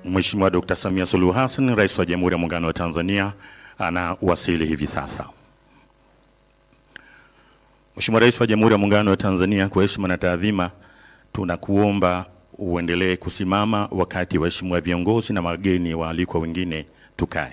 Mheshimiwa Dr. Samia Suluhu Hassan, Rais wa Jamhuri ya Muungano wa Tanzania, anawasili hivi sasa. Mheshimiwa Rais wa Jamhuri ya Muungano wa Tanzania, kwa heshima na taadhima, tunakuomba uendelee kusimama wakati waheshimiwa viongozi na wageni waalikwa wengine tukae.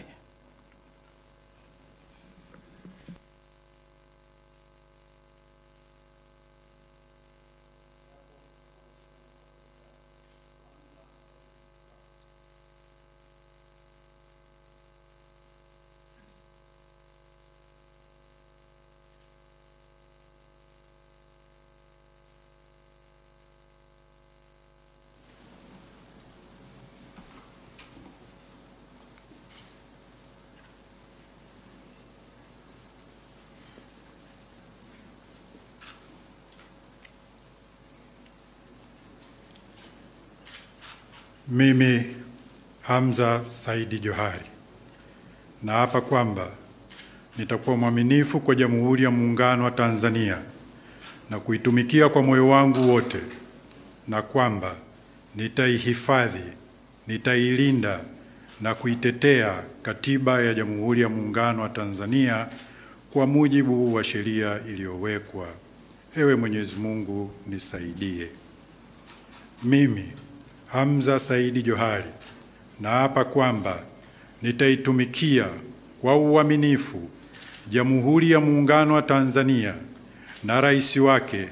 Mimi Hamza Saidi Johari naapa kwamba nitakuwa mwaminifu kwa Jamhuri ya Muungano wa Tanzania na kuitumikia kwa moyo wangu wote, na kwamba nitaihifadhi, nitailinda na kuitetea Katiba ya Jamhuri ya Muungano wa Tanzania kwa mujibu wa sheria iliyowekwa. Ewe Mwenyezi Mungu nisaidie. Mimi Hamza Saidi Johari naapa kwamba nitaitumikia kwa uaminifu Jamhuri ya Muungano wa Tanzania na rais wake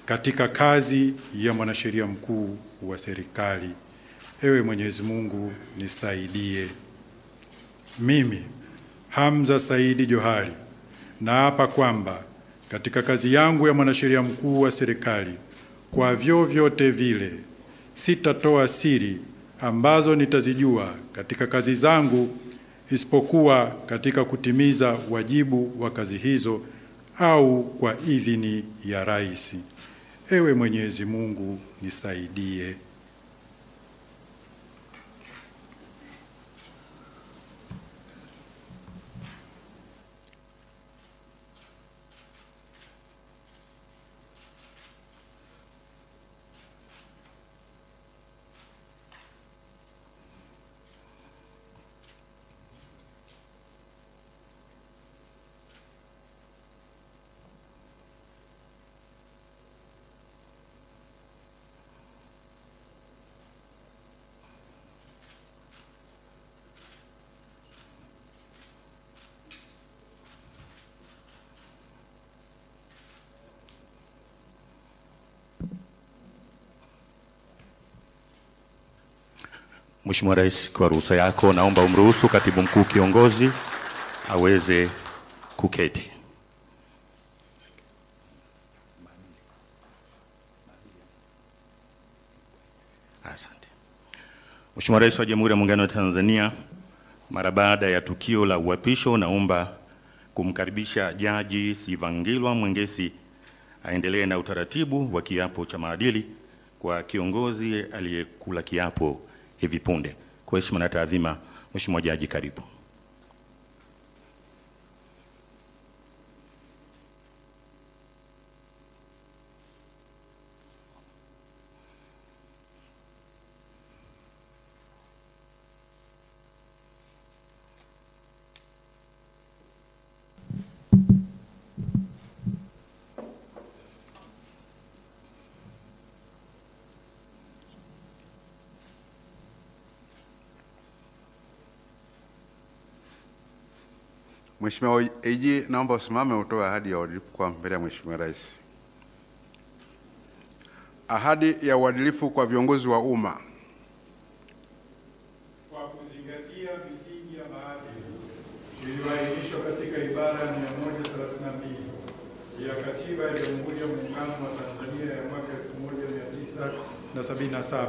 katika kazi ya mwanasheria mkuu wa serikali. Ewe Mwenyezi Mungu nisaidie. Mimi Hamza Saidi Johari naapa kwamba katika kazi yangu ya mwanasheria mkuu wa serikali, kwa vyovyote vile sitatoa siri ambazo nitazijua katika kazi zangu, isipokuwa katika kutimiza wajibu wa kazi hizo au kwa idhini ya rais. Ewe Mwenyezi Mungu nisaidie. Mheshimiwa Rais, kwa ruhusa yako naomba umruhusu Katibu Mkuu Kiongozi aweze kuketi. Asante. Mheshimiwa Rais wa Jamhuri ya Muungano wa Tanzania, mara baada ya tukio la uapisho, naomba kumkaribisha Jaji Sivangilwa Mwengesi aendelee na utaratibu wa kiapo cha maadili kwa kiongozi aliyekula kiapo hivi punde. Kwa heshima na taadhima, Mheshimiwa Jaji, karibu. Mheshimiwa AG, naomba usimame utoe ahadi ya uadilifu kwa mbele ya Mheshimiwa Rais. Ahadi ya uadilifu kwa viongozi wa umma. Kwa kuzingatia misingi ya maadili iliyoainishwa katika ibara ya 132 ya Katiba ya Jamhuri ya Muungano wa Tanzania ya mwaka 1977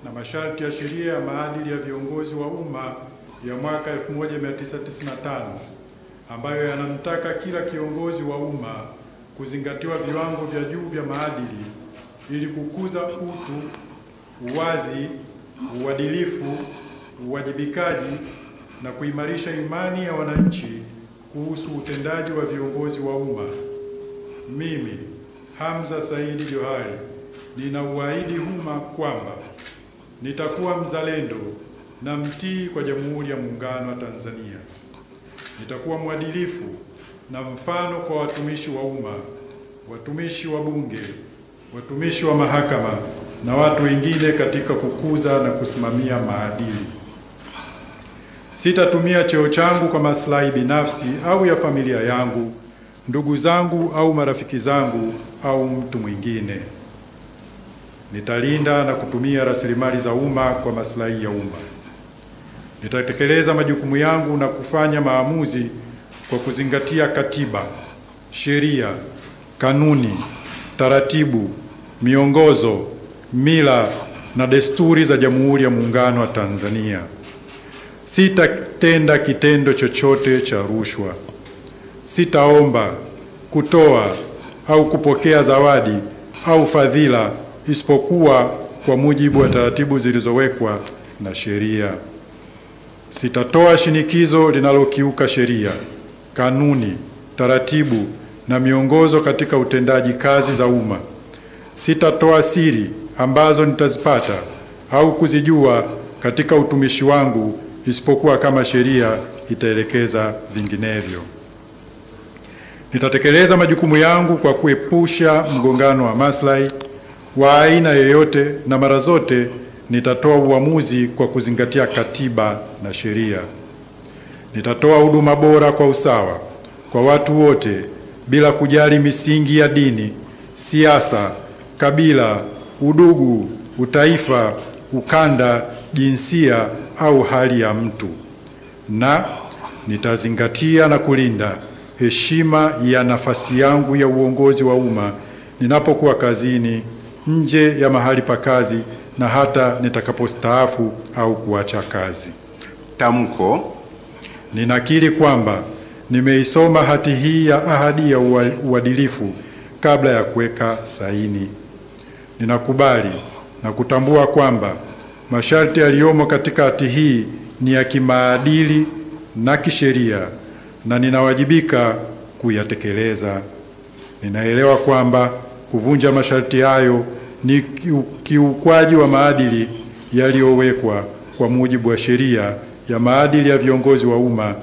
na masharti ya sheria ya maadili ya viongozi wa umma ya mwaka 1995 ambayo yanamtaka kila kiongozi wa umma kuzingatiwa viwango vya juu vya maadili ili kukuza utu, uwazi, uadilifu, uwajibikaji na kuimarisha imani ya wananchi kuhusu utendaji wa viongozi wa umma. Mimi Hamza Saidi Johari ninauahidi umma kwamba nitakuwa mzalendo na mtii kwa Jamhuri ya Muungano wa Tanzania. Nitakuwa mwadilifu na mfano kwa watumishi wa umma, watumishi wa Bunge, watumishi wa mahakama na watu wengine katika kukuza na kusimamia maadili. Sitatumia cheo changu kwa maslahi binafsi au ya familia yangu, ndugu zangu au marafiki zangu au mtu mwingine. Nitalinda na kutumia rasilimali za umma kwa maslahi ya umma. Nitatekeleza majukumu yangu na kufanya maamuzi kwa kuzingatia katiba, sheria, kanuni, taratibu, miongozo, mila na desturi za Jamhuri ya Muungano wa Tanzania. Sitatenda kitendo chochote cha rushwa. Sitaomba, kutoa au kupokea zawadi au fadhila isipokuwa kwa mujibu wa taratibu zilizowekwa na sheria. Sitatoa shinikizo linalokiuka sheria, kanuni, taratibu na miongozo katika utendaji kazi za umma. Sitatoa siri ambazo nitazipata au kuzijua katika utumishi wangu isipokuwa kama sheria itaelekeza vinginevyo. Nitatekeleza majukumu yangu kwa kuepusha mgongano wa maslahi wa aina yoyote, na mara zote nitatoa uamuzi kwa kuzingatia katiba na sheria. Nitatoa huduma bora kwa usawa kwa watu wote bila kujali misingi ya dini, siasa, kabila, udugu, utaifa, ukanda, jinsia au hali ya mtu. Na nitazingatia na kulinda heshima ya nafasi yangu ya uongozi wa umma ninapokuwa kazini, nje ya mahali pa kazi na hata nitakapostaafu au kuacha kazi. Tamko. Ninakiri kwamba nimeisoma hati hii ya ahadi ya uadilifu kabla ya kuweka saini. Ninakubali na kutambua kwamba masharti yaliyomo katika hati hii ni ya kimaadili na kisheria na ninawajibika kuyatekeleza. Ninaelewa kwamba kuvunja masharti hayo ni kiukwaji wa maadili yaliyowekwa kwa mujibu wa sheria ya maadili ya viongozi wa umma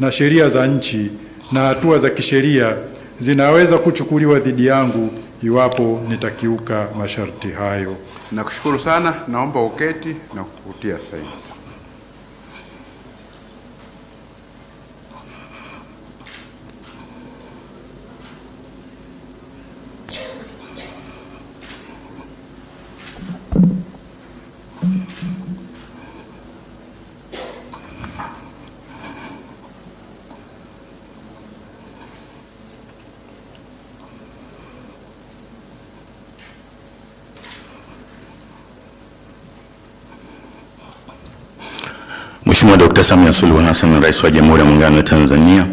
na sheria za nchi, na hatua za kisheria zinaweza kuchukuliwa dhidi yangu iwapo nitakiuka masharti hayo. Nakushukuru sana, naomba uketi na kutia saini. Mheshimiwa Dr. Samia Suluhu Hassan, Rais wa Jamhuri ya Muungano wa Tanzania.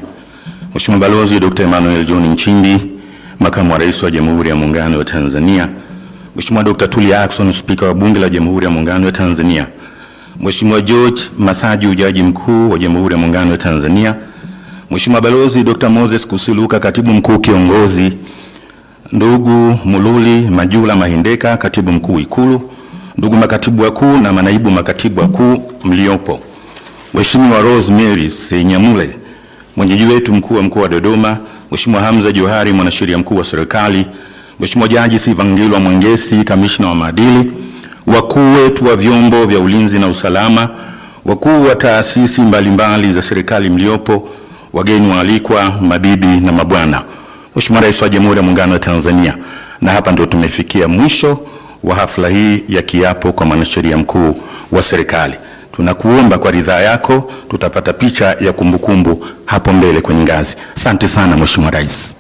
Mheshimiwa Balozi Dr. Emmanuel John Nchimbi, Makamu wa Rais wa Jamhuri ya Muungano wa Tanzania. Mheshimiwa Dr. Tulia Ackson, Spika wa Bunge la Jamhuri ya Muungano wa Tanzania. Mheshimiwa George Masaju, Jaji Mkuu wa Jamhuri ya Muungano wa Tanzania. Mheshimiwa Balozi Dr. Moses Kusiluka, Katibu Mkuu Kiongozi. Ndugu Mululi Majula Mahindeka, Katibu Mkuu Ikulu. Ndugu makatibu wakuu na manaibu makatibu wakuu mliopo. Mheshimiwa Rosemary Senyamule, mwenyeji wetu mkuu wa mkoa wa Dodoma. Mheshimiwa Hamza Johari, mwanasheria mkuu wa serikali. Mheshimiwa Jaji Sivangilwa Mwengesi, kamishna wa maadili. Wakuu wetu wa vyombo vya ulinzi na usalama, wakuu wa taasisi mbalimbali za serikali mliopo, wageni waalikwa, mabibi na mabwana. Mheshimiwa Rais wa Jamhuri ya Muungano wa Tanzania, na hapa ndio tumefikia mwisho wa hafla hii ya kiapo kwa mwanasheria mkuu wa serikali. Tunakuomba kwa ridhaa yako tutapata picha ya kumbukumbu hapo mbele kwenye ngazi. Asante sana Mheshimiwa Rais.